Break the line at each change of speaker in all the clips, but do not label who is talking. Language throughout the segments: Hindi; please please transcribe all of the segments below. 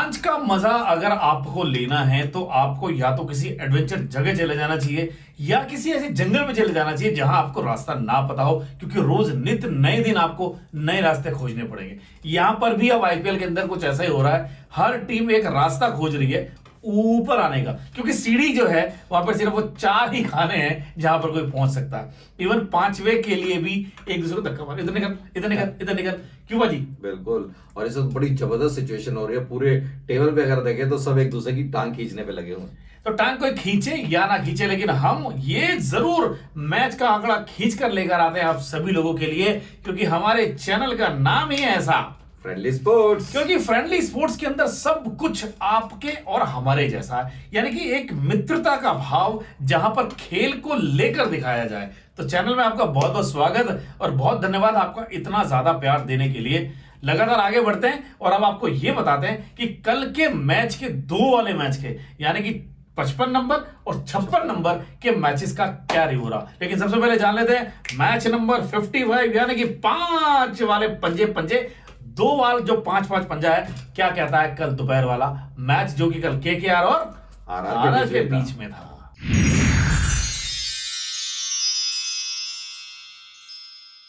रोमांच का मजा अगर आपको लेना है तो आपको या तो किसी एडवेंचर जगह चले जाना चाहिए या किसी ऐसे जंगल में चले जाना चाहिए जहां आपको रास्ता ना पता हो, क्योंकि रोज नित्य नए दिन आपको नए रास्ते खोजने पड़ेंगे। यहां पर भी अब आईपीएल के अंदर कुछ ऐसा ही हो रहा है, हर टीम एक रास्ता खोज रही है ऊपर आने का, क्योंकि सीढ़ी जो है वहां पर सिर्फ वो 4 ही खाने हैं जहां पर कोई पहुंच सकता है। इवन 5वें के लिए भी एक दूसरे को धक्का मार, इधर निकल इधर निकल इधर निकल। क्यों बाजी?
बिल्कुल। और इस वक्त बड़ी जबरदस्त सिचुएशन हो रही है, पूरे टेबल पे अगर देखें तो सब एक दूसरे की टांग खींचने पे लगे हुए हैं।
तो टांग कोई खींचे या ना खींचे, लेकिन हम ये जरूर मैच का आंकड़ा खींच कर लेकर आते हैं आप सभी लोगों के लिए, क्योंकि हमारे चैनल का नाम ही है ऐसा,
फ्रेंडली स्पोर्ट्स।
क्योंकि फ्रेंडली स्पोर्ट्स के अंदर सब कुछ आपके और हमारे जैसा है, यानी कि एक मित्रता का भाव जहां पर खेल को लेकर दिखाया जाए। तो चैनल में आपका बहुत बहुत स्वागत और बहुत धन्यवाद आपका इतना ज्यादा प्यार देने के लिए। लगातार आगे बढ़ते हैं और अब आपको यह बताते हैं कि कल के मैच के 2 वाले मैच के, यानी कि 55 नंबर और 56 नंबर के मैचेस का क्या रिव्यू रहा। लेकिन सबसे पहले जान लेते हैं मैच नंबर 55, यानी कि 5 वाले पंजे 2 वाल जो 5-5 पंजा है, क्या कहता है कल दोपहर वाला मैच, जो कि कल केकेआर और आरआर के बीच में था।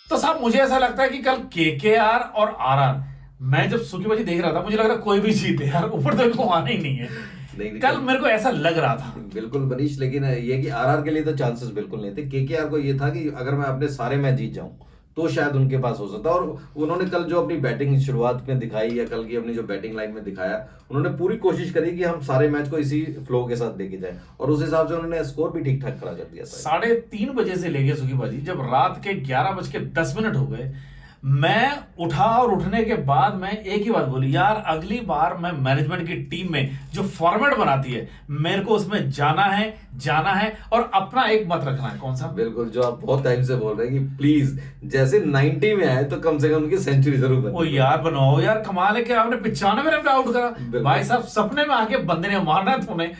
तो साहब मुझे ऐसा लगता है कि कल केकेआर और आरआर, मैं जब सुकीबाजी देख रहा था मुझे लग रहा कोई भी जीते यार, ऊपर तो इनको आना ही नहीं है। नहीं, कल मेरे को ऐसा लग रहा था।
बिल्कुल मनीष, लेकिन ये कि आरआर के लिए तो चांसेस बिल्कुल नहीं थे। केकेआर को ये था कि अगर मैं अपने सारे मैच जीत जाऊं तो शायद उनके पास हो सकता। और उन्होंने कल जो अपनी बैटिंग शुरुआत में दिखाई या कल की अपनी जो बैटिंग लाइन में दिखाया, उन्होंने पूरी कोशिश करी कि हम सारे मैच को इसी फ्लो के साथ लेके जाएं, और उस हिसाब से उन्होंने स्कोर भी ठीक ठाक खड़ा कर दिया था।
3:30 बजे से लेके सुकीबाजी जब रात के 11:10 हो गए, मैं उठा और उठने के बाद मैं एक ही बात बोली, यार अगली बार मैं मैनेजमेंट की टीम में जो फॉर्मेट बनाती है मेरे को उसमें जाना है और अपना एक मत रखना है। कौन सा?
बिल्कुल, जो आप बहुत टाइम से बोल रहे हैं कि प्लीज जैसे 90 में आए तो कम से कम उनकी सेंचुरी जरूर बने।
ओ यार बनाओ यार, कमाल है कि आपने 95 रन पे आउट करा भाई साहब। सपने में आके बंदे ने मारना है, तूने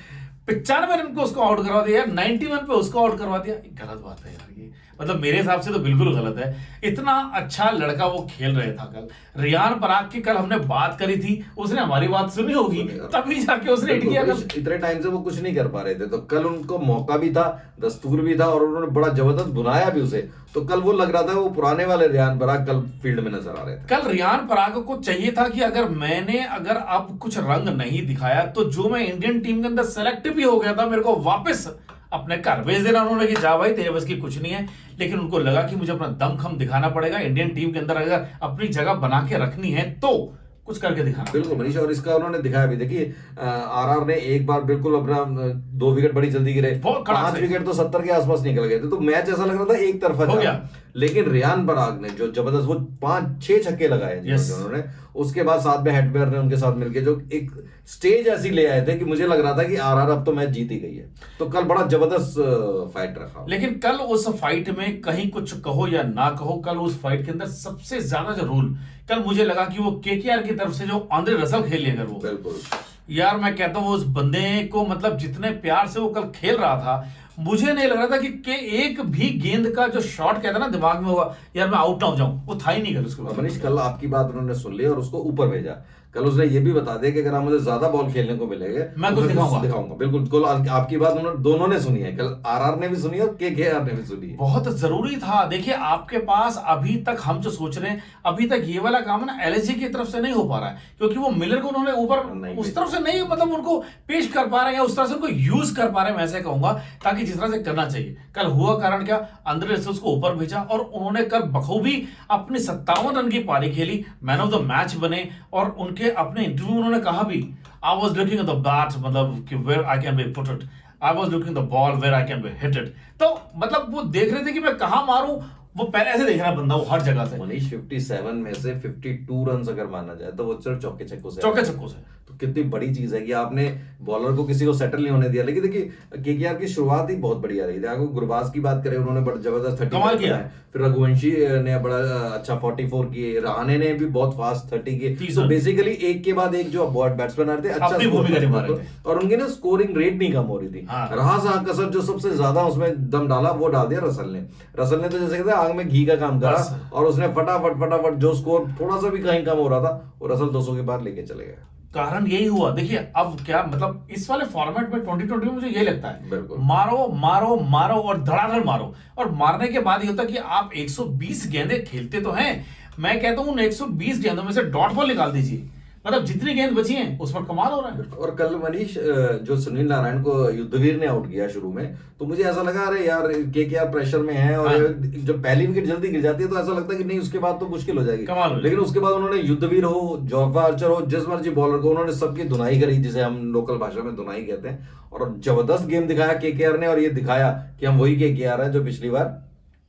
95 रन पे उसको आउट करवा दिया यार, 91 पे उसको आउट करवा दिया। गलत बात है यार ये, मतलब मेरे हिसाब से तो बिल्कुल गलत है। इतना अच्छा लड़का वो खेल रहे था कल। रियान पराग की कल हमने बात करी थी, उसने हमारी बात सुनी होगी तभी जाके उसने हिट किया।
इतने टाइम से वो कुछ नहीं कर पा रहे थे, तो कल उनको मौका भी था, दस्तूर भी था, और उन्होंने बड़ा जबरदस्त बुनाया भी उसे। तो कल वो लग रहा था वो पुराने वाले रियान पराग कल फील्ड में नजर आ रहे थे।
कल रियान पराग को चाहिए था कि अगर अब कुछ रंग नहीं दिखाया तो जो मैं इंडियन टीम के अंदर सेलेक्ट भी हो गया था, मेरे को वापस अपने घर भेज देना उन्होंने कि जा भाई तेरे बस की कुछ नहीं है। लेकिन उनको लगा कि मुझे अपना दमखम दिखाना पड़ेगा, इंडियन टीम के अंदर अगर अपनी जगह बना के रखनी है तो कुछ करके दिखाना।
बिल्कुल मनीष, और इसका उन्होंने दिखाया भी। देखिए आरआर ने एक बार बिल्कुल अपना 2 विकेट बड़ी जल्दी गिरे, 5 विकेट तो 70 के आसपास निकल गए थे, तो मैच ऐसा लग रहा था एक तरफा हो गया। लेकिन रियान पराग ने जो जबरदस्त वो 5-6 छक्के लगाए उन्होंने, उसके बाद साथ में हेडमेयर ने उनके साथ मिलकर जो एक स्टेज ऐसी ले आए थे कि मुझे लग रहा था कि आरआर अब तो मैच जीत ही गई है। तो कल बड़ा जबरदस्त फाइट रखा।
लेकिन कल उस फाइट में कहीं कुछ कहो या ना कहो, कल उस फाइट के अंदर सबसे ज्यादा जो रोल कल मुझे लगा कि वो केकेआर की तरफ से जो आंद्रे रसल खेले, अगर वो
बिल्कुल
यार मैं कहता हूं उस बंदे को, मतलब जितने प्यार से वो कल खेल रहा था, मुझे नहीं लग रहा था कि एक भी गेंद का जो शॉट कहता ना दिमाग में होगा यार मैं आउट ना हो जाऊं, वो था ही नहीं कल उसको।
मनीष कल आपकी बात उन्होंने सुन ली और उसको ऊपर भेजा। कल उसने ये भी बता दिया कि अगर आप मुझे ज्यादा बॉल खेलने को मिलेंगे
मैं कुछ
दिखाऊंगा। बिल्कुल आपकी बात उन्होंने दोनों ने सुनी है, कल आरआर ने भी सुनी है और केकेआर ने भी सुनी है।
बहुत जरूरी था। देखिए आपके पास अभी तक हम जो सोच रहे हैं, अभी तक ये वाला काम ना एलएसजी की तरफ से नहीं हो पा रहा है, क्योंकि वो मिलर को उन्होंने ऊपर उस तरफ से नहीं, मतलब उनको पेश कर पा रहे हैं या उस तरह से उनको यूज कर पा रहे हैं, मैं ऐसे कहूंगा, ताकि जिस तरह से करना चाहिए। कल हुआ कारण क्या, आंद्रे रसेल्स को ऊपर भेजा और उन्होंने कल बखूबी अपनी 57 रन की पारी खेली, मैन ऑफ द मैच बने। और उनके अपने इंटरव्यू उन्होंने कहा भी, I was looking at the bat, मतलब कि where I can be put it, I was looking the ball where I can be hit it. तो मतलब वो देख रहे थे कि मैं कहां मारूं, वो पहले से देख रहा बंदा, वो हर जगह से।
मनीष 57 में से 52 रन अगर माना जाए तो वो सिर्फ चौके छक्कों से तो कितनी बड़ी चीज है कि आपने बॉलर को किसी को सेटल नहीं होने दिया। लेकिन देखिए केकेआर की शुरुआत ही बहुत बढ़िया रही थी। अगर गुरबाज की बात करें, उन्होंने बड़ा जबरदस्त 30
कमाल किया।
फिर रघुवंशी ने बड़ा अच्छा 44 किए, रहाणे ने भी बहुत फास्ट 30 किए। तो बेसिकली एक के बाद एक जो बैट्समैन आ रहे थे अच्छा भूमिका निभा रहे थे, और उनकी ना स्कोरिंग रेट नहीं कम हो रही थी। रहा सा कसर जो सबसे ज्यादा उसमें दम डाला वो डाल दिया रसल ने तो जैसे कहते हैं आग में घी का काम करा, और उसने फटाफट जो स्कोर थोड़ा सा भी कहीं कम हो रहा था वो रसल 200 के बाद लेके चले गए।
कारण यही हुआ। देखिए अब क्या मतलब इस वाले फॉर्मेट में 2020 में मुझे यही लगता है, मारो मारो मारो और धड़ाधड़ मारो, और मारने के बाद ये होता है कि आप 120 गेंदें खेलते तो हैं, मैं कहता हूं उन 120 गेंदों में से डॉट बॉल निकाल दीजिए, मतलब जितनी गेंद बची हैं उस पर कमाल हो रहा है।
और कल मनीष जो सुनील नारायण को युद्धवीर ने आउट किया शुरू में, तो मुझे ऐसा लगा अरे यार केकेआर प्रेशर में है, और जब पहली विकेट जल्दी गिर जाती है तो ऐसा लगता है कि नहीं उसके बाद तो मुश्किल हो जाएगी, लेकिन उसके बाद उन्होंने युद्धवीर हो, जॉफा आर्चर हो, जिस मर्जी बॉलर को उन्होंने सबकी धुनाई करी, जिसे हम लोकल भाषा में धुनाई कहते हैं, और जबरदस्त गेम दिखाया केकेआर ने, और ये दिखाया कि हम वही केकेआर है जो पिछली बार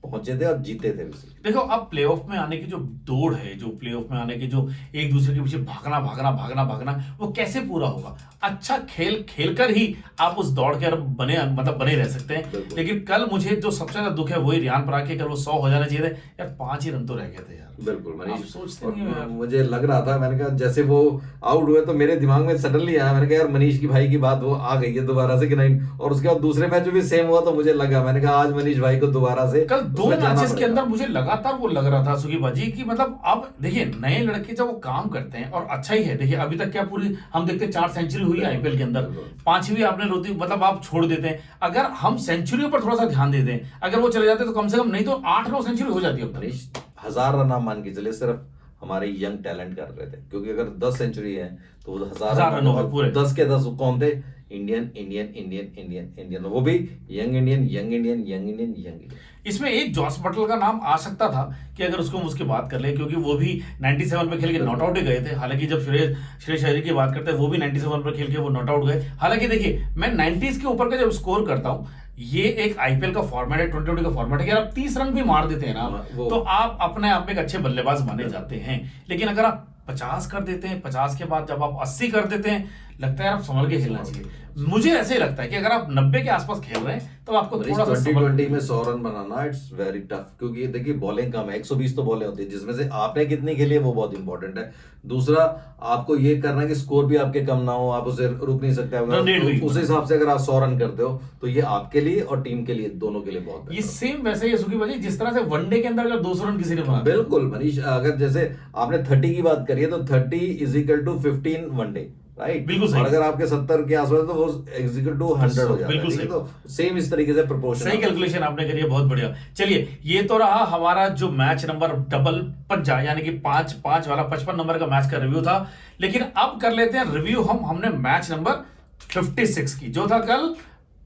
पहुंचे थे और जीते थे।
देखो अब प्लेऑफ में आने की जो दौड़ है, जो प्लेऑफ में आने की जो एक दूसरे के पीछे भागना भागना भागना भागना, वो कैसे पूरा होगा? अच्छा खेल खेलकर ही आप उस दौड़ के बने रह सकते हैं। लेकिन कल मुझे जो सबसे ज्यादा दुख है वही रियान पराग के, कल वो 100 हो जाना चाहिए थे यार, 5 ही रन तो रह गए थे यार।
बिल्कुल मनीष,
सोचते नहीं हो यार।
मुझे लग रहा था, मैंने कहा जैसे वो आउट हुए तो मेरे दिमाग में सडनली आया, मैंने कहा यार मनीष की भाई की बात वो आ गई है दोबारा से कि नहीं, और उसके बाद दूसरे मैच में भी सेम हुआ, तो मुझे लगा, मैंने कहा आज मनीष भाई को दोबारा से
कल 2 मैचेस के अंदर मुझे लगातार वो लग रहा था सुगी बाजी की, मतलब अब देखिए नए लड़के जब वो काम करते हैं और अच्छा ही है। देखिए अभी तक क्या पूरी हम देखते 4 सेंचुरी हुई है आईपीएल के अंदर, 5वीं आपने रोती, मतलब आप छोड़ देते हैं। अगर हम सेंचुरियों पर थोड़ा सा ध्यान देते हैं, अगर वो चले जाते तो कम से कम नहीं तो 8-9 सेंचुरी हो जाती है।
मनीष 1000 रन आप मान के चलिए सिर्फ हमारे यंग टैलेंट कर रहे थे, क्योंकि अगर 10 सेंचुरी है तो 1000 रन होगा पूरे। 10 के 10 कौन थे? Indian Indian Indian Indian Indian, वो भी young Indian young Indian young Indian young Indian.
इसमें एक जॉस बटलर का नाम आ सकता था कि अगर उसको उसकी बात कर ले, क्योंकि वो भी 97 पे खेल के नॉट आउट ही गए थे। हालांकि जब श्रेयस अय्यर की बात करते हैं वो भी 97 पर खेल के वो नॉट आउट गए। हालांकि देखिए मैं 90s के ऊपर का जब स्कोर करता हूं, ये एक आईपीएल का फॉर्मेट है, 2020 का फॉर्मेट है कि आप 30 रन भी मार देते हैं ना तो आप अपने आप में एक अच्छे बल्लेबाज माने जाते हैं। लेकिन अगर आप 50 कर देते हैं, 50 के बाद जब आप 80 कर देते हैं, लगता है आप संभल के खेलना चाहिए। मुझे ऐसे ही लगता है कि अगर आप 90 के आसपास खेल रहे हैं तो आपको थोड़ा सा
2020 में 100 run banana it's very tough, क्योंकि देखिए बॉलिंग कम है, 120 तो बॉलें होती है, जिसमें से आपने कितनी खेली है वो बहुत इंपॉर्टेंट है। दूसरा आपको ये करना है कि स्कोर भी आपके कम ना हो, आप उसे रुक नहीं सकते, उस हिसाब से अगर आप 100 रन करते हो तो ये आपके लिए और टीम के लिए दोनों के लिए बहुत
ये सेम वैसे ही सुखी बाजी जिस तरह से वनडे के अंदर अगर 200 रन किसी ने बनाया।
बिल्कुल मनीष, अगर जैसे आपने 30 की बात करी है तो 30 is equal to 15 one day, right?
बिल्कुल सही।
और अगर आपके 70 के आसपास तो वो इक्वल टू 100 हो जाता है, तो सेम इस तरीके से प्रोपोर्शन।
सही कैलकुलेशन आपने करी है, बहुत बढ़िया। चलिए ये तो रहा हमारा जो मैच नंबर डबल 50 यानी कि 5-5 वाला 55 नंबर का मैच का रिव्यू था। लेकिन अब कर लेते हैं रिव्यू हमने मैच नंबर 56 की, जो था कल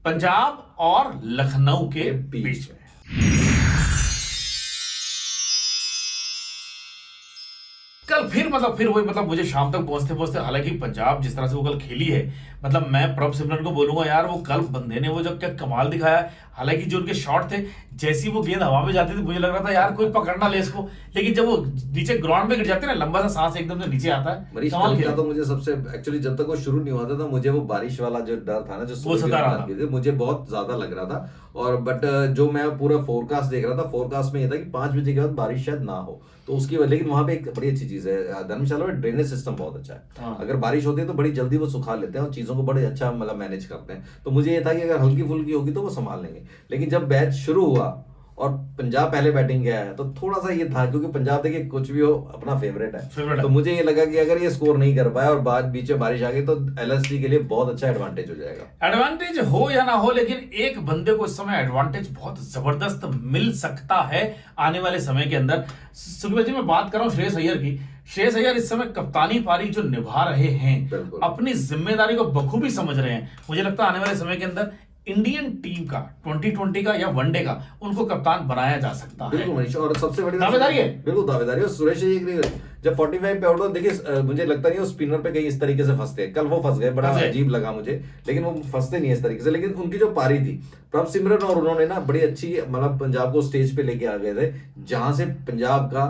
पंजाब और लखनऊ के बीच में। कल फिर वही मुझे शाम तक पहुंचते पहुंचते, हालांकि पंजाब जिस तरह से वो कल खेली है, मतलब मैं प्रभ सिमरन को बोलूंगा यार, वो कल बंदे ने वो जब क्या कमाल दिखाया। हालांकि जो उनके शॉट थे, जैसी वो गेंद हवा में जाती थी मुझे लग रहा था यार कोई पकड़ना ले इसको, लेकिन जब वो नीचे ग्राउंड पे गिर जाते ना, लंबा सा सांस एकदम से नीचे आता है।
कमाल किया। तो मुझे सबसे एक्चुअली जब तक वो शुरू नहीं हुआ था मुझे वो बारिश वाला जो डर था ना, जो
वो सता रहा था,
मुझे बहुत ज्यादा लग रहा था। और बट जो मैं पूरा फोरकास्ट देख रहा था, फोरकास्ट में ये था कि 5 बजे के बाद बारिश शायद ना हो, तो उसकी वजह, लेकिन वहां पे एक बड़ी अच्छी चीज है, धर्मशाला में ड्रेनेज सिस्टम बहुत अच्छा है। अगर बारिश होती है तो बड़ी जल्दी वो सुखा लेते हैं और चीजों को बड़े अच्छा मतलब मैनेज करते हैं। तो मुझे ये था कि अगर हल्की फुल्की होगी तो वो संभाल लेंगे। लेकिन जब मैच शुरू हुआ और पंजाब पहले बैटिंग किया है तो थोड़ा सा ये था, क्योंकि पंजाब देखिए कुछ भी हो अपना फेवरेट है, तो मुझे ये लगा कि अगर ये स्कोर नहीं कर पाया और बाद बीच में बारिश आ गई तो एलएसजी के लिए बहुत अच्छा एडवांटेज हो जाएगा।
एडवांटेज हो या ना हो, लेकिन एक बंदे को इस समय एडवांटेज बहुत जबरदस्त मिल सकता है आने वाले समय के अंदर। सुखबीर जी मैं बात कर रहा हूँ श्रेयस अय्यर की। श्रेयस अय्यर इस समय कप्तानी पारी जो निभा रहे हैं, अपनी जिम्मेदारी को बखूबी समझ रहे हैं। मुझे लगता है आने वाले समय के अंदर इंडियन टीम का 2020 का या वनडे का उनको कप्तान बनाया जा सकता है।
बिल्कुल मनीष, और सबसे बड़ी
दावेदारी है,
बिल्कुल दावेदारी है। सुरेश अय्यर जब 45 पे आउट हो, देखिए मुझे लगता नहीं वो स्पिनर पे कहीं इस तरीके से फंसते, कल वो फंस गए, बड़ा अजीब लगा मुझे, लेकिन वो फंसते नहीं इस तरीके से। लेकिन उनकी जो पारी थी, प्रभ सिमरन और उन्होंने ना बड़ी अच्छी मतलब पंजाब को स्टेज पे लेके आ गए थे, जहां से पंजाब का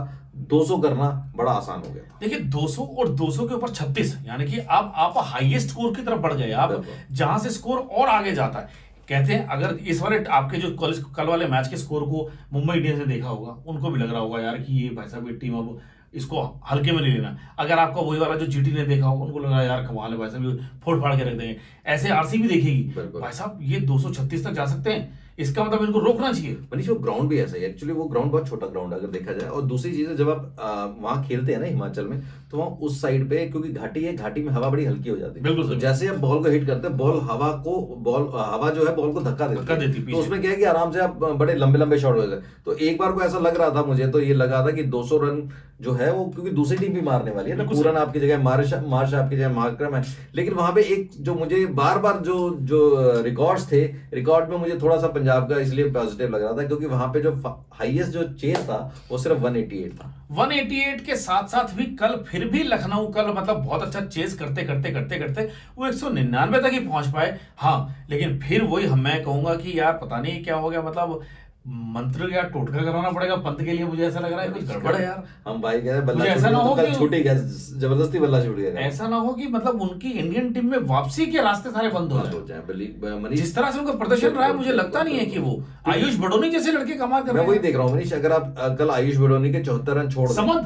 200 करना बड़ा आसान हो गया।
देखिए 200 और 200 के ऊपर 36, यानी कि आप हाईएस्ट स्कोर की तरफ बढ़ गए, आप जहां से स्कोर और आगे जाता है। कहते हैं अगर इस वाले आपके जो कल वाले मैच के स्कोर को मुंबई इंडियंस ने देखा होगा, उनको भी लग रहा होगा यार कि ये भाई साहब ये टीम अब इसको हल्के में नहीं लेना। अगर आपका वही वाला जो जीटी ने देखा होगा, उनको लगा यार कमाल है भाई साहब, फोड़ फाड़ के रख देंगे। ऐसे आरसीबी देखेगी भाई साहब ये 236 तक जा सकते हैं, इसका मतलब इनको रोकना चाहिए।
मनीष वो ग्राउंड भी ऐसा ही एक्चुअली, वो ग्राउंड बहुत छोटा ग्राउंड है अगर देखा जाए। और दूसरी चीज है, जब आप वहाँ खेलते हैं ना हिमाचल में, तो वहाँ उस साइड पे क्योंकि घाटी है, घाटी में हवा बड़ी हल्की हो जाती है।
बिल्कुल
तो जैसे आप बॉल को हिट करते हैं, हवा जो है बॉल को धक्का देती है, तो उसमें क्या है कि आराम से आप बड़े लंबे लंबे शॉट हो जाते हैं। तो एक बार को ऐसा लग रहा था मुझे, तो ये लगा था कि 200 रन जो है वो, क्योंकि दूसरी टीम भी मारने वाली है ना, पूरन आपकी जगह मार्श आपकी जगह मार्करम है, लेकिन वहां पे एक जो मुझे बार बार जो रिकॉर्ड्स थे, रिकॉर्ड में मुझे थोड़ा सा पंजाब का इसलिए पॉजिटिव लग रहा था क्योंकि वहां पे जो हाईएस्ट जो चेस था वो सिर्फ 188 था।
188 के साथ साथ भी कल फिर भी लखनऊ कल मतलब बहुत अच्छा चेस करते करते वो 199 तक ही पहुंच पाए। हाँ, लेकिन फिर वही मैं कहूंगा कि यार पता नहीं क्या हो गया, मतलब मंत्र या टोटका कराना पड़ेगा पंत के लिए, मुझे ऐसा लग रहा है कुछ गड़बड़ है यार।
हम भाई कह रहे बल्ला
ऐसा ना हो कि
छूट गया, जबरदस्ती बल्ला छूट गया,
ऐसा ना हो कि मतलब उनकी इंडियन टीम में वापसी के रास्ते सारे बंद हो जाए। जिस तरह से उनका प्रदर्शन रहा है, मुझे लगता नहीं है कि वो आयुष बडोनी जैसे लड़के कमाल कर रहे हैं।
मैं वही देख रहा हूँ मनीष, अगर आप कल आयुष बडोनी के 74 रन छोड़
समझ,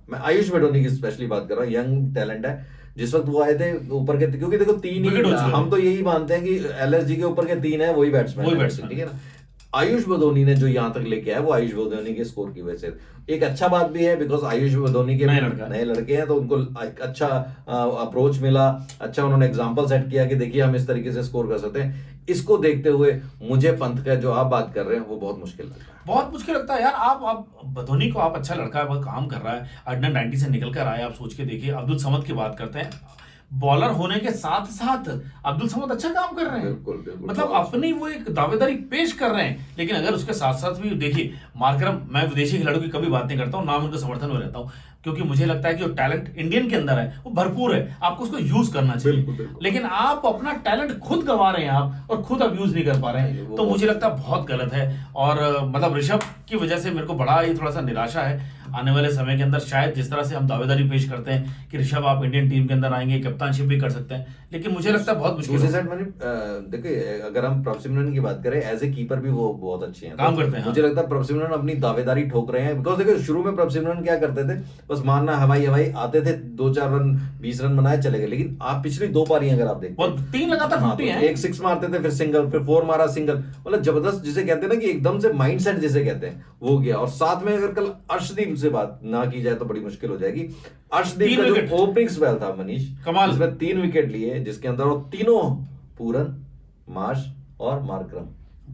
मैं आयुष बडोनी की स्पेशली बात कर रहा हूँ, यंग टैलेंट है। जिस वक्त वो आए थे ऊपर के, क्योंकि देखो 3 ही, हम तो यही मानते हैं कि एलएसजी के ऊपर के 3 है वही बैट्समैन, ठीक है ना। आयुष बदोनी ने जो यहाँ तक लेके आया वो आयुष बदोनी के स्कोर की वजह से। एक अच्छा बात भी है बिकॉज आयुष बदोनी के नए लड़के हैं, तो उनको एक अच्छा अप्रोच मिला, अच्छा उन्होंने एग्जांपल सेट किया कि देखिए हम इस तरीके से स्कोर कर सकते हैं। इसको देखते हुए मुझे पंत का जो आप बात कर रहे हैं वो बहुत मुश्किल लगता है,
बहुत मुश्किल लगता है यार। आप बदोनी को, आप अच्छा लड़का है, बहुत काम कर रहा है, अंडर 90 से निकल कर आया, आप सोच के देखिए। अब्दुल समद की बात करते हैं, बॉलर होने के साथ साथ अब्दुल समद अच्छा काम कर रहे हैं,
बिल्कुल
मतलब अपनी वो एक दावेदारी पेश कर रहे हैं। लेकिन अगर उसके साथ साथ भी देखिए मार्करम, मैं विदेशी खिलाड़ियों की कभी बात नहीं करता हूँ, ना उनके समर्थन में रहता हूँ, क्योंकि मुझे लगता है कि जो टैलेंट इंडियन के अंदर है वो भरपूर है, आपको उसको यूज करना चाहिए। लेकिन आप अपना टैलेंट खुद गंवा रहे हैं आप, और खुद अब यूज नहीं कर पा रहे हैं, तो मुझे लगता है बहुत गलत है। और मतलब ऋषभ की वजह से मेरे को बड़ा ही थोड़ा सा निराशा है। आने वाले समय के अंदर शायद जिस तरह से हम दावेदारी पेश करते हैं कि ऋषभ आप इंडियन टीम के अंदर आएंगे, कप्तानशिप भी कर सकते हैं, लेकिन मुझे लगता है बहुत मुश्किल है।
देखिए अगर हम प्रभ सिमरन की बात करें, एज ए कीपर भी वो बहुत अच्छे हैं,
काम करते हैं।
मुझे लगता है प्रभ सिमरन अपनी दावेदारी ठोक रहे हैं। बिकॉज देखो शुरू में प्रभ सिमरन क्या करते थे, बस मानना हवाई आते थे, 2-4 रन 20 रन बनाए चले गए। लेकिन आप पिछली 2 पारी अगर आप देखते हैं,
3 लगातार 50 है,
एक 6 मारते थे, फिर सिंगल, फिर 4 मारा, सिंगल, मतलब जबरदस्त, जिसे कहते हैं ना कि एकदम से माइंडसेट जिसे कहते हैं वो गया। और साथ में अगर कल अर्शदीप से बात ना की जाए तो बड़ी मुश्किल हो जाएगी। अर्शदीप का जो ओपनिंग स्पेल था मनीष,
कमाल,
इसमें 3 विकेट लिए, जिसके अंदर वो तीनों पूरन, मार्श और मार्करम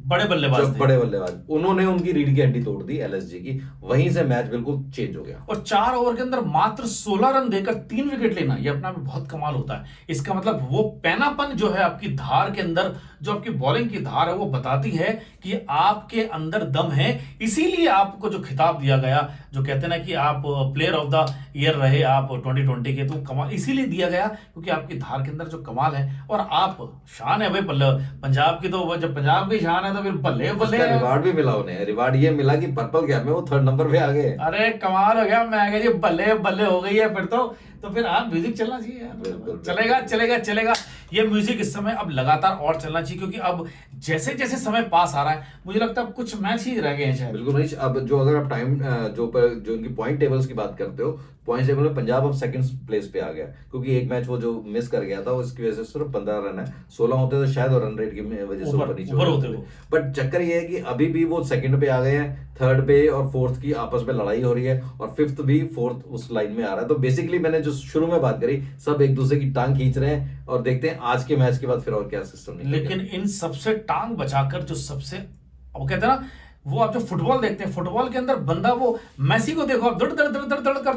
बड़े बल्लेबाज,
उन्होंने उनकी रीढ़ की हड्डी तोड़ दी एलएसजी की। वहीं से मैच बिल्कुल चेंज हो गया।
और 4 ओवर के अंदर मात्र 16 रन देकर 3 विकेट लेना, ये अपना में बहुत कमाल होता है। इसका मतलब वो पैनापन जो है आपकी धार के अंदर, जो आपकी बॉलिंग की धार है, वो बताती है कि आपके अंदर दम है। इसीलिए आपको जो खिताब दिया गया, जो कहते हैं ना कि आप प्लेयर ऑफ द ईयर रहे आप 2020 के, तो कमाल इसीलिए दिया गया क्योंकि आपकी धार के अंदर जो कमाल है। और आप शान है भाई पंजाब की, तो जब पंजाब की शान है तो फिर बल्ले
रिवार्ड भी मिला उन्हें। रिवार्ड ये मिला कि पर्पल कैप में वो 3rd नंबर पे आ गए।
अरे कमाल हो गया, मैं कह जी बल्ले हो गई है फिर तो फिर आप म्यूजिक चलना चाहिए यार। चलेगा ये म्यूजिक इस समय अब लगातार और चलना चाहिए, क्योंकि अब जैसे जैसे समय पास आ रहा है, मुझे लगता है अब कुछ मैच ही रह गए हैं शायद।
बिल्कुल नहीं। अब जो अगर आप टाइम जो इनकी पॉइंट टेबल्स की बात करते हो, पॉइंट टेबल में पंजाब अब 2nd प्लेस पे आ गया, क्योंकि एक मैच वो जो मिस कर गया था उसकी वजह से सिर्फ 15 रन है। 16 होते तो शायद रन रेट की वजह से ऊपर नीचे होते। बट चक्कर ये है कि अभी भी वो 2nd पे आ गए हैं, 3rd पे और 4th की आपस में लड़ाई हो रही है, और 5th भी 4th उस लाइन में आ रहा है। तो बेसिकली मैंने जो शुरू में बात करी, सब एक दूसरे की टांग खींच रहे हैं, और देखते हैं आज के मैच के बाद फिर और क्या सिस्टम निकलेगा।
लेकिन इन सबसे टांग बचाकर जो सबसे, वो कहते हैं ना, वो आप जो फुटबॉल देखते हैं, फुटबॉल के अंदर बंदा, वो मेसी को देखो आप, दड़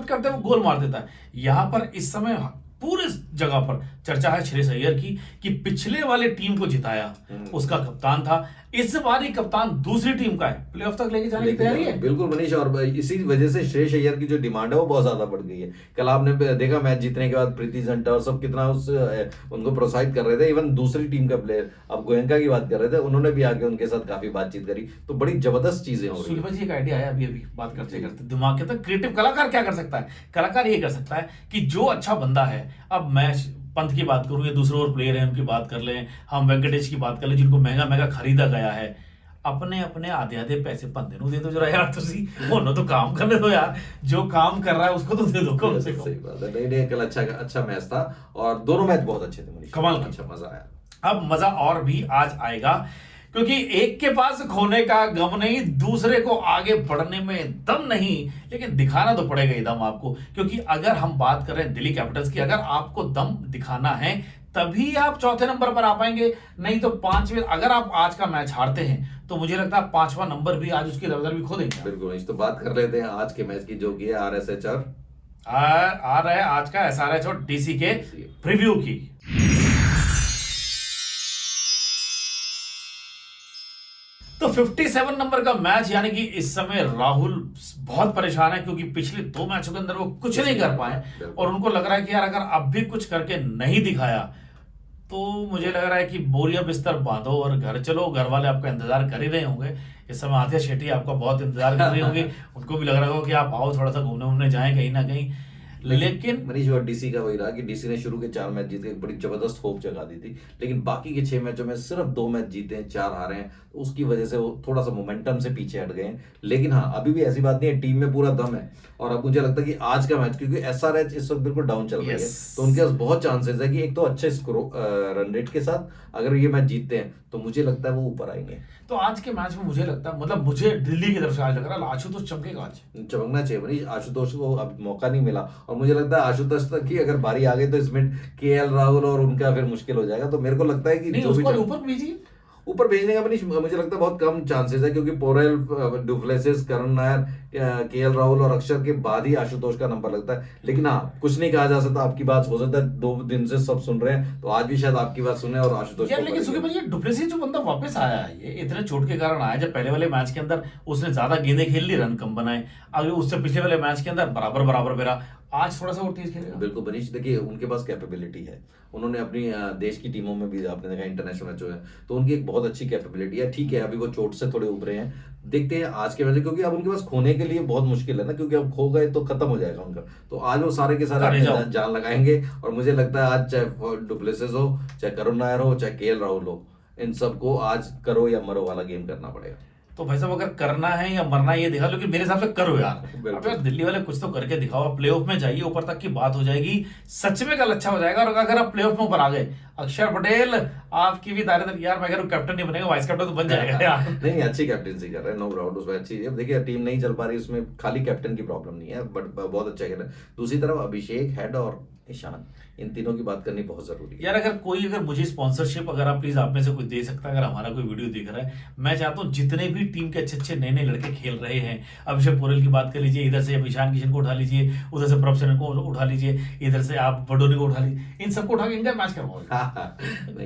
करते वो गोल मार देता है। यहां पर इस समय पूरे जगह पर चर्चा है श्रेयस अय्यर की, कि पिछले वाले टीम को जिताया उसका कप्तान था, इस बार ही कप्तान दूसरी टीम का है, प्लेऑफ तक लेके जाने की तैयारी है।
बिल्कुल मनीष, और इसी वजह से श्रेयस अय्यर की जो डिमांड है वो बहुत ज्यादा बढ़ गई है। कल आपने देखा मैच जीतने के बाद प्रीति जिंटा और सब कितना उनको प्रोत्साहित कर रहे थे। इवन दूसरी टीम का प्लेयर, अब गोयनका की बात कर रहे थे, उन्होंने भी आके उनके साथ काफी बातचीत करी, तो बड़ी जबरदस्त चीजें हो रही है।
एक आइडिया आया अभी बात करते करते दिमाग के, तो क्रिएटिव कलाकार क्या कर सकता है? कलाकार ये कर सकता है कि जो अच्छा बंदा है, अब मैं पंत की बात करूं या दूसरे और प्लेयर हैं उनकी बात कर लें, हम वेंकटेश की बात कर लें, जिनको महंगा खरीदा गया है, अपने आधे पैसे पंदे नु दे दो जरा यार, तुसी उन्होंने तो काम करने दो यार, जो काम कर रहा है उसको तो दे दो कम से कम।
सही बात है। नहीं कल अच्छा मैच था, और दोनों मैच बहुत अच्छे थे,
कमाल,
अच्छा मजा आया।
अब मजा और भी आज आएगा, क्योंकि एक के पास खोने का गम नहीं, दूसरे को आगे बढ़ने में दम नहीं, लेकिन दिखाना तो पड़ेगा ही दम आपको। क्योंकि अगर हम बात कर रहे हैं दिल्ली कैपिटल्स की, अगर आपको दम दिखाना है तभी आप चौथे नंबर पर आ पाएंगे, नहीं तो पांचवें। अगर आप आज का मैच हारते हैं तो मुझे लगता है पांचवा नंबर भी आज उसकी दरवाजा भी खो देंगे।
बिल्कुल। इस तो बात कर लेते हैं आज के मैच की, जो कि है आरएसएच और
आ रहा है आज का एसआरएच और डीसी के प्रीव्यू की। तो 57 नंबर का मैच, यानी कि इस समय राहुल बहुत परेशान है क्योंकि पिछले 2 मैचों के अंदर वो कुछ नहीं कर पाए और उनको लग रहा है कि यार अगर अब भी कुछ करके नहीं दिखाया तो मुझे लग रहा है कि बोरिया बिस्तर बांधो और घर चलो। घर वाले आपका इंतजार कर ही रहे होंगे इस समय। आतिश शेट्टी आपका बहुत इंतजार कर रहे होंगे, उनको भी लग रहा होगा कि आप आओ थोड़ा सा घूमने उमने जाएं कहीं ना कहीं। लेकिन
मनीष और डीसी का वही रहा कि डीसी ने शुरू के 4 मैच जीते, एक बड़ी जबरदस्त होप जगा दी थी, लेकिन बाकी के 6 मैचों में सिर्फ 2 मैच जीते हैं, 4 हारे हैं, तो उसकी वजह से वो थोड़ा सा मोमेंटम से पीछे हट गए हैं। लेकिन हाँ, अभी भी ऐसी बात नहीं है, टीम में पूरा दम है। और अब मुझे लगता है कि आज का मैच, क्योंकि एसआरएच इस वक्त बिल्कुल डाउन चल रही है, तो उनके पास बहुत चांसेस है कि एक तो अच्छे रन रेट के साथ अगर ये मैच जीतते हैं तो मुझे लगता है वो ऊपर आएंगे।
तो आज के मैच में मुझे लगता है, मतलब मुझे दिल्ली की तरफ से आज लग रहा है आशुतोष चमकेगा आज।
चमकना चाहिए मनीष, आशुतोष को अब मौका नहीं मिला और मुझे लगता है आशुतोष तक की अगर बारी आ गई तो इसमें केएल राहुल और उनका फिर मुश्किल हो जाएगा। तो मेरे को लगता है कि
नहीं,
जो भी
ऊपर भेजिए,
ऊपर भेजने का मनीष मुझे लगता है बहुत कम चांसेस है, क्योंकि पोरेल, डुप्लेसिस, करण नायर, केएल राहुल और अक्षर के बाद ही आशुतोष का नंबर लगता है। लेकिन हाँ, कुछ नहीं कहा जा सकता, आपकी बात हो सकता है 2 दिन से सब सुन रहे हैं, तो आज भी शायद आपकी बात सुने और आशुतोष
यार। लेकिन सुखी भाई, ये डुप्लेसिस जो बंदा वापस आया है, ये इतने चोट के कारण आया। जब पहले वाले मैच के अंदर उसने ज्यादा गेंदें खेल ली, रन कम बनाए, अगर उससे पिछले वाले मैच के अंदर बराबर मेरा, आज थोड़ा सा वो तेज खेलेगा।
बिल्कुल मनीष, देखिए उनके पास कैपेबिलिटी है, उन्होंने अपनी देश की टीमों में भी आपने देखा इंटरनेशनल मैच है, तो उनकी एक बहुत अच्छी कैपेबिलिटी है। ठीक है, अभी वो चोट से थोड़े उभरे हैं, देखते हैं आज के मैच, क्योंकि अब उनके पास खोने के लिए बहुत मुश्किल है ना, क्योंकि अब खो गए तो खत्म हो जाएगा उनका। तो आज वो सारे के सारे जान लगाएंगे और मुझे लगता है आज चाहे डुप्लेसिस हो, चाहे करुण नायर हो, चाहे केएल राहुल हो, इन सबको आज करो या मरो वाला गेम करना पड़ेगा।
तो भाई साहब, अगर करना है या मरना है ये दिखा, लेकिन मेरे हिसाब से करो यार। अब यार दिल्ली वाले कुछ तो करके दिखाओ, प्लेऑफ में जाइए, ऊपर तक की बात हो जाएगी, सच में कल अच्छा हो जाएगा। और अगर आप प्लेऑफ में ऊपर आ गए, अक्षर पटेल आपकी भी दायरेदार, यार मैं कह रहा हूं कैप्टन नहीं बनेगा, वाइस कैप्टन तो बन जाएगा यार।
नहीं, अच्छी कैप्टनसी कर रहे हैं, नो डाउट, उसमें अच्छी है। देखिए टीम नहीं चल पा रही, उसमें खाली कैप्टन की प्रॉब्लम नहीं है, बट बहुत अच्छा खेल रहे हैं। दूसरी तरफ अभिषेक, हेड और ईशान, इन तीनों की बात करनी बहुत जरूरी है
यार। अगर मुझे स्पॉन्सरशिप, अगर आप प्लीज आप में से कोई दे सकता है, अगर हमारा कोई वीडियो देख रहा है, मैं चाहता हूँ जितने भी टीम के अच्छे नए लड़के खेल रहे हैं, अभिषेक पोरेल की बात कर लीजिए, इधर से ईशान किशन को उठा लीजिए, उधर से प्रभ सेन को उठा लीजिए, इधर से आप बडोनी को उठा लीजिए, इन सबको उठा के इनका मैच करवाओ।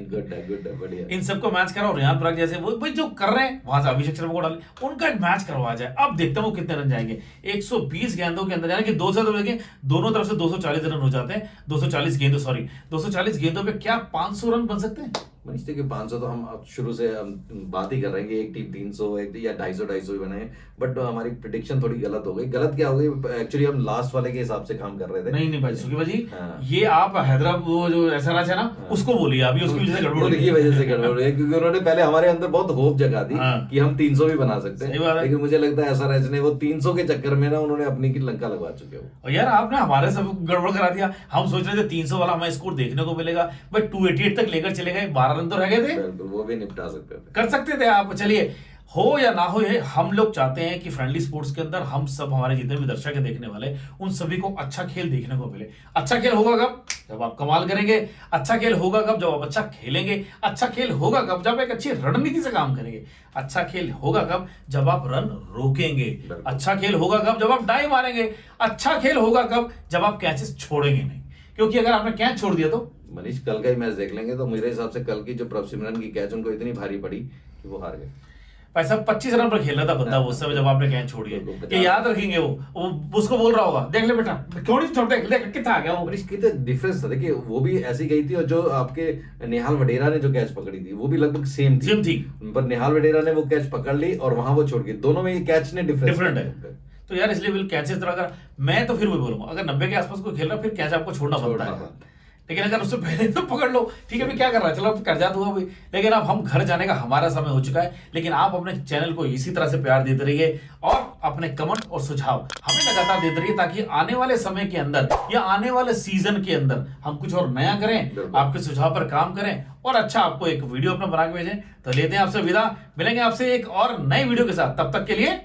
गुड है, बढ़िया।
इन सबको मैच कराओ, रियान पराग जैसे वो भाई जो कर रहे हैं, वहां से अभिषेक शर्मा को डाले, उनका एक मैच करवा जाए। अब देखता हूँ कितने रन जाएंगे 120 गेंदों के अंदर, यानी कि 200 दोनों तरफ से 240 रन हो जाते हैं। 240 गेंदों पे क्या 500 रन बन सकते हैं?
मनीष देखिए 500 तो हम अब शुरू से हम बात ही कर रहे हैं कि एक टीम 300 एक या 250 ही बनाए, बट हमारी प्रिडिक्शन थोड़ी गलत हो गई। गलत क्या हो गई, एक्चुअली हम लास्ट वाले के हिसाब से काम कर रहे थे।
नहीं भाई सुखी भाई, ये आप हैदराबाद वो जो एसआरएच है ना, उसको बोलिए अभी, उसकी वजह से गड़बड़
की वजह से गड़बड़ है, क्योंकि उन्होंने पहले हमारे अंदर बहुत होप जगा दी कि हम 300 भी बना सकते हैं, लेकिन मुझे लगता है एसआरएच ने वो 300 के चक्कर में ना उन्होंने अपनी की लंका लगवा चुके हो।
और यार आपने हमारे सब गड़बड़ करा दिया। हम सोच रहे थे 300 वाला हमें स्कोर देखने को मिलेगा, भाई 288 तक लेकर चले गए, 12 रन तो रह गए थे,
वो भी निपटा सकते थे,
कर सकते थे आप। चलिए, हो या ना हो, ये हम लोग चाहते हैं कि फ्रेंडली स्पोर्ट्स के अंदर हम सब, हमारे जितने भी दर्शक है देखने वाले, उन सभी को अच्छा खेल देखने को मिले। अच्छा खेल होगा कब? जब आप कमाल करेंगे। अच्छा खेल होगा कब? जब आप अच्छा खेलेंगे। अच्छा खेल होगा कब? जब एक अच्छी रणनीति से काम करेंगे। अच्छा खेल होगा कब? जब आप रन रोकेंगे। अच्छा खेल होगा कब? जब आप डाई मारेंगे। अच्छा खेल होगा कब? जब आप कैचेस छोड़ेंगे नहीं, क्योंकि अगर आपने कैच छोड़ दिया तो
मनीष कल का ही मैच देख लेंगे तो मेरे हिसाब से कल की जो प्रभ सिमरन की कैच उनको इतनी भारी पड़ी कि वो हार गए।
भाई साहब 25 रन पर खेल रहा था बंदा उस समय जब आपने कैच छोड़ी है, ये याद रखेंगे। वो उसको बोल रहा होगा, देख ले बेटा क्यों नहीं छोड़ते, देख कितना आ गया वो।
कितना डिफरेंस था, देखिए वो भी ऐसी गई थी और जो आपके निहाल वडेरा ने जो कैच पकड़ी थी वो भी लगभग सेम थी, पर निहाल वडेरा ने वो कैच पकड़ ली और वहां वो छोड़ गई, दोनों में ये कैच ने डिफरेंट है।
तो यार इसलिए कैचेस, अगर मैं तो फिर वही बोलूंगा, अगर 90 के आसपास कोई खेल रहा फिर कैच आपको छोड़ना बनता है। लेकिन अगर उससे पहले तो पकड़ लो, ठीक है, अभी क्या कर रहा है, चलो अब कर्जा हुआ भाई, लेकिन अब हम घर जाने का हमारा समय हो चुका है। लेकिन आप अपने चैनल को इसी तरह से प्यार देते रहिए और अपने कमेंट और सुझाव हमें लगातार देते रहिए, ताकि आने वाले समय के अंदर या आने वाले सीजन के अंदर हम कुछ और नया करें, आपके सुझाव पर काम करें और अच्छा आपको एक वीडियो अपना बना के भेजें। तो लेते हैं आपसे विदा, मिलेंगे आपसे एक और नई वीडियो के साथ, तब तक के लिए